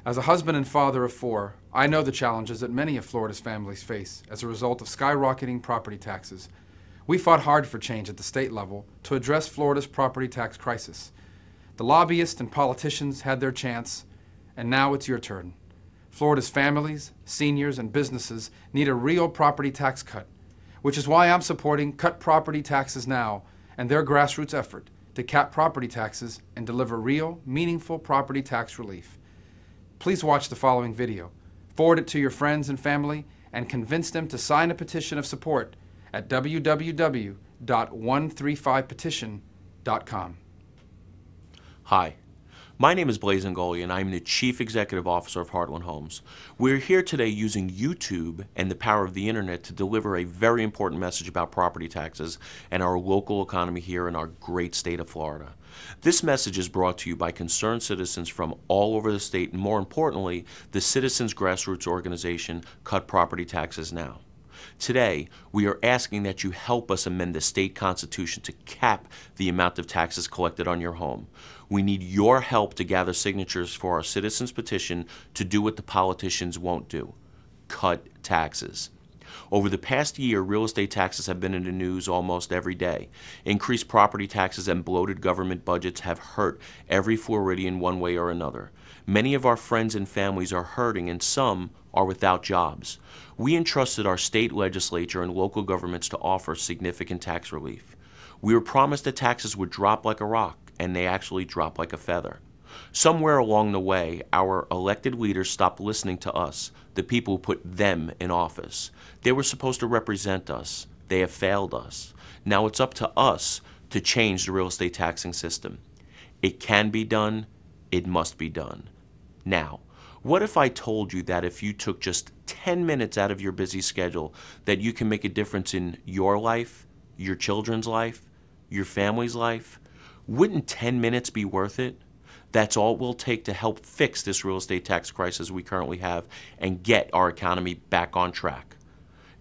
As a husband and father of four, I know the challenges that many of Florida's families face as a result of skyrocketing property taxes. We fought hard for change at the state level to address Florida's property tax crisis. The lobbyists and politicians had their chance, and now it's your turn. Florida's families, seniors, and businesses need a real property tax cut, which is why I'm supporting Cut Property Taxes Now and their grassroots effort to cap property taxes and deliver real, meaningful property tax relief. Please watch the following video, forward it to your friends and family, and convince them to sign a petition of support at www.135petition.com. Hi, my name is Blaise Ngoli, and I'm the Chief Executive Officer of Heartland Homes. We're here today using YouTube and the power of the internet to deliver a very important message about property taxes and our local economy here in our great state of Florida. This message is brought to you by concerned citizens from all over the state, and more importantly, the citizens grassroots organization Cut Property Taxes Now. Today, we are asking that you help us amend the state constitution to cap the amount of taxes collected on your home. We need your help to gather signatures for our citizens petition to do what the politicians won't do: cut taxes. Over the past year, real estate taxes have been in the news almost every day. Increased property taxes and bloated government budgets have hurt every Floridian one way or another. Many of our friends and families are hurting, and some are without jobs. We entrusted our state legislature and local governments to offer significant tax relief. We were promised that taxes would drop like a rock, and they actually dropped like a feather. Somewhere along the way, our elected leaders stopped listening to us, the people who put them in office. They were supposed to represent us. They have failed us. Now it's up to us to change the real estate taxing system. It can be done. It must be done. Now, what if I told you that if you took just 10 minutes out of your busy schedule, that you can make a difference in your life, your children's life, your family's life? Wouldn't 10 minutes be worth it? That's all it will take to help fix this real estate tax crisis we currently have and get our economy back on track.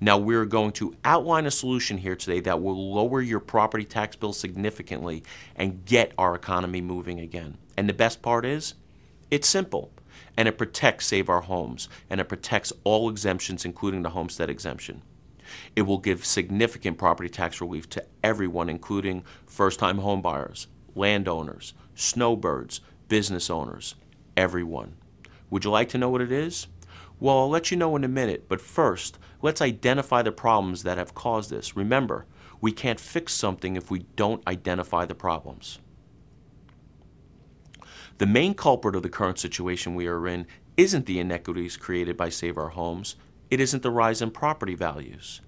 Now, we're going to outline a solution here today that will lower your property tax bill significantly and get our economy moving again. And the best part is, it's simple, and it protects Save Our Homes, and it protects all exemptions, including the homestead exemption. It will give significant property tax relief to everyone, including first-time homebuyers, landowners, snowbirds, business owners, everyone. Would you like to know what it is? Well, I'll let you know in a minute, but first, let's identify the problems that have caused this. Remember, we can't fix something if we don't identify the problems. The main culprit of the current situation we are in isn't the inequities created by Save Our Homes. It isn't the rise in property values.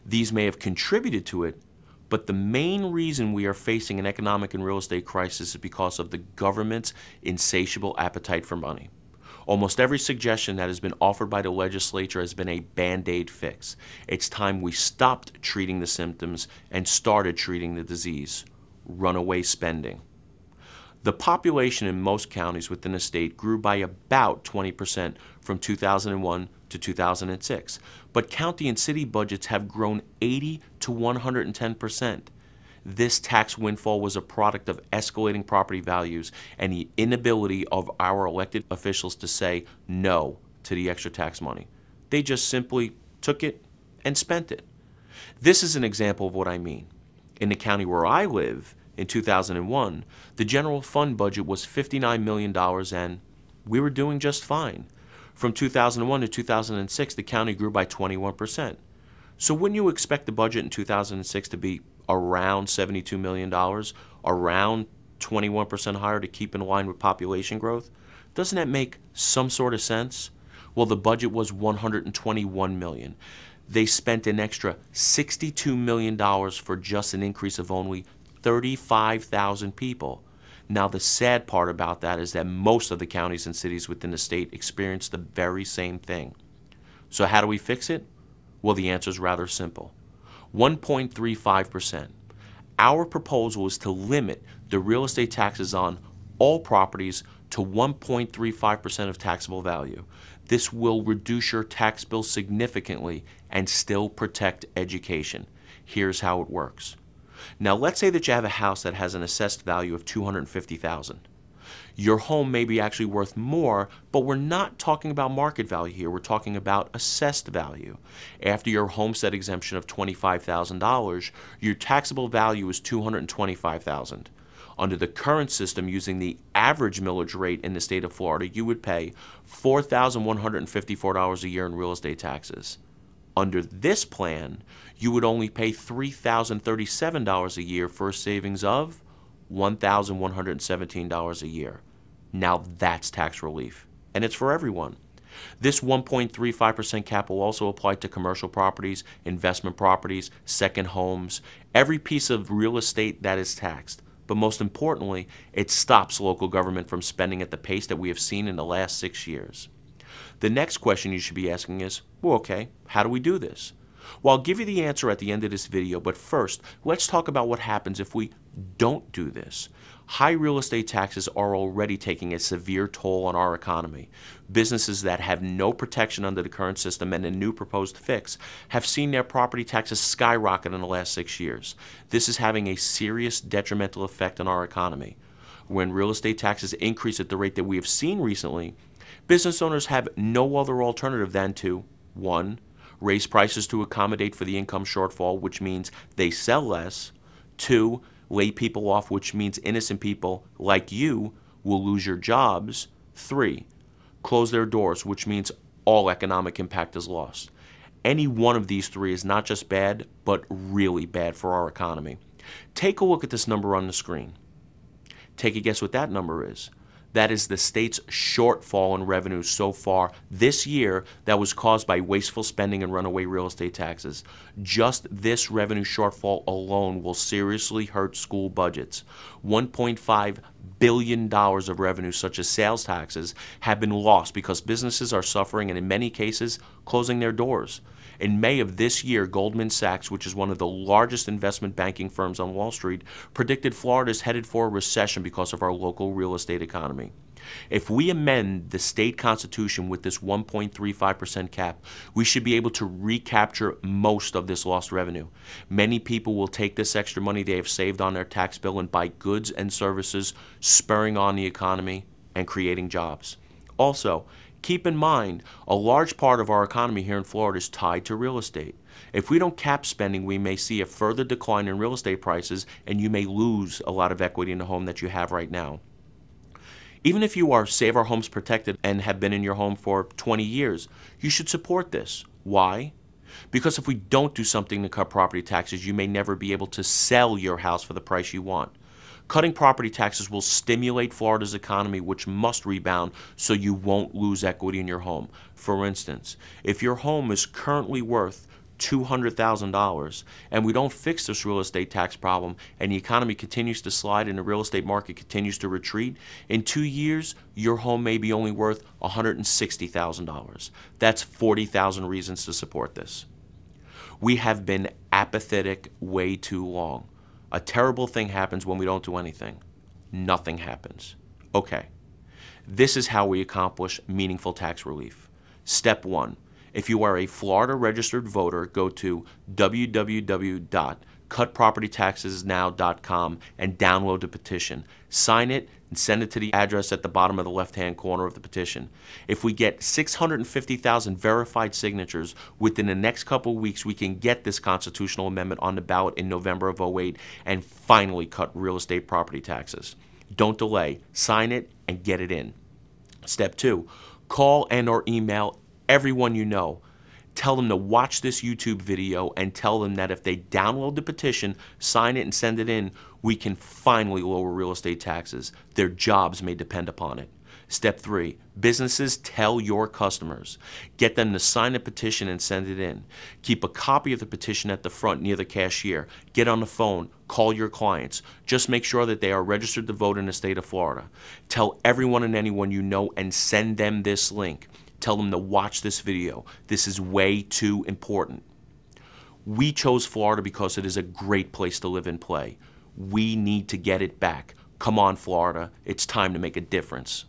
These may have contributed to it, but the main reason we are facing an economic and real estate crisis is because of the government's insatiable appetite for money. Almost every suggestion that has been offered by the legislature has been a Band-Aid fix. It's time we stopped treating the symptoms and started treating the disease: runaway spending. The population in most counties within the state grew by about 20% from 2001 to 2006, but county and city budgets have grown 80 to 110%. This tax windfall was a product of escalating property values and the inability of our elected officials to say no to the extra tax money. They just simply took it and spent it. This is an example of what I mean. In the county where I live, in 2001, the general fund budget was $59 million, and we were doing just fine. From 2001 to 2006, the county grew by 21%. So wouldn't you expect the budget in 2006 to be around $72 million, around 21% higher to keep in line with population growth? Doesn't that make some sort of sense? Well, the budget was $121 million. They spent an extra $62 million for just an increase of only 35,000 people. Now, the sad part about that is that most of the counties and cities within the state experience the very same thing. So how do we fix it? Well, the answer is rather simple. 1.35%. Our proposal is to limit the real estate taxes on all properties to 1.35% of taxable value. This will reduce your tax bill significantly and still protect education. Here's how it works. Now, let's say that you have a house that has an assessed value of $250,000. Your home may be actually worth more, but we're not talking about market value here. We're talking about assessed value. After your homestead exemption of $25,000, your taxable value is $225,000. Under the current system, using the average millage rate in the state of Florida, you would pay $4,154 a year in real estate taxes. Under this plan, you would only pay $3,037 a year for a savings of $1,117 a year. Now that's tax relief, and it's for everyone. This 1.35% cap will also apply to commercial properties, investment properties, second homes, every piece of real estate that is taxed. But most importantly, it stops local government from spending at the pace that we have seen in the last 6 years. The next question you should be asking is, well, okay, how do we do this? Well, I'll give you the answer at the end of this video, but first, let's talk about what happens if we don't do this. High real estate taxes are already taking a severe toll on our economy. Businesses that have no protection under the current system and the new proposed fix have seen their property taxes skyrocket in the last 6 years. This is having a serious detrimental effect on our economy. When real estate taxes increase at the rate that we have seen recently, business owners have no other alternative than to, 1, raise prices to accommodate for the income shortfall, which means they sell less, 2, lay people off, which means innocent people like you will lose your jobs, 3, close their doors, which means all economic impact is lost. Any one of these 3 is not just bad, but really bad for our economy. Take a look at this number on the screen. Take a guess what that number is. That is the state's shortfall in revenue so far this year that was caused by wasteful spending and runaway real estate taxes. Just this revenue shortfall alone will seriously hurt school budgets. $1.5 billion of revenue, such as sales taxes, have been lost because businesses are suffering and in many cases closing their doors. In May of this year, Goldman Sachs, which is one of the largest investment banking firms on Wall Street, predicted Florida is headed for a recession because of our local real estate economy. If we amend the state constitution with this 1.35% cap, we should be able to recapture most of this lost revenue. Many people will take this extra money they have saved on their tax bill and buy goods and services, spurring on the economy and creating jobs. Also, keep in mind, a large part of our economy here in Florida is tied to real estate. If we don't cap spending, we may see a further decline in real estate prices, and you may lose a lot of equity in the home that you have right now. Even if you are Save Our Homes Protected and have been in your home for 20 years, you should support this. Why? Because if we don't do something to cut property taxes, you may never be able to sell your house for the price you want. Cutting property taxes will stimulate Florida's economy, which must rebound so you won't lose equity in your home. For instance, if your home is currently worth $200,000 and we don't fix this real estate tax problem and the economy continues to slide and the real estate market continues to retreat, in 2 years, your home may be only worth $160,000. That's 40,000 reasons to support this. We have been apathetic way too long. A terrible thing happens when we don't do anything. Nothing happens. Okay, this is how we accomplish meaningful tax relief. Step 1. If you are a Florida registered voter, go to www.cutpropertytaxesnow.com and download the petition. Sign it and send it to the address at the bottom of the left-hand corner of the petition. If we get 650,000 verified signatures within the next couple of weeks, we can get this constitutional amendment on the ballot in November of 2008 and finally cut real estate property taxes. Don't delay. Sign it and get it in. Step 2. Call and/or email everyone you know. Tell them to watch this YouTube video and tell them that if they download the petition, sign it, and send it in, we can finally lower real estate taxes. Their jobs may depend upon it. Step 3. Businesses, tell your customers. Get them to sign a petition and send it in. Keep a copy of the petition at the front near the cashier. Get on the phone. Call your clients. Just make sure that they are registered to vote in the state of Florida. Tell everyone and anyone you know and send them this link. Tell them to watch this video. This is way too important. We chose Florida because it is a great place to live and play. We need to get it back. Come on, Florida. It's time to make a difference.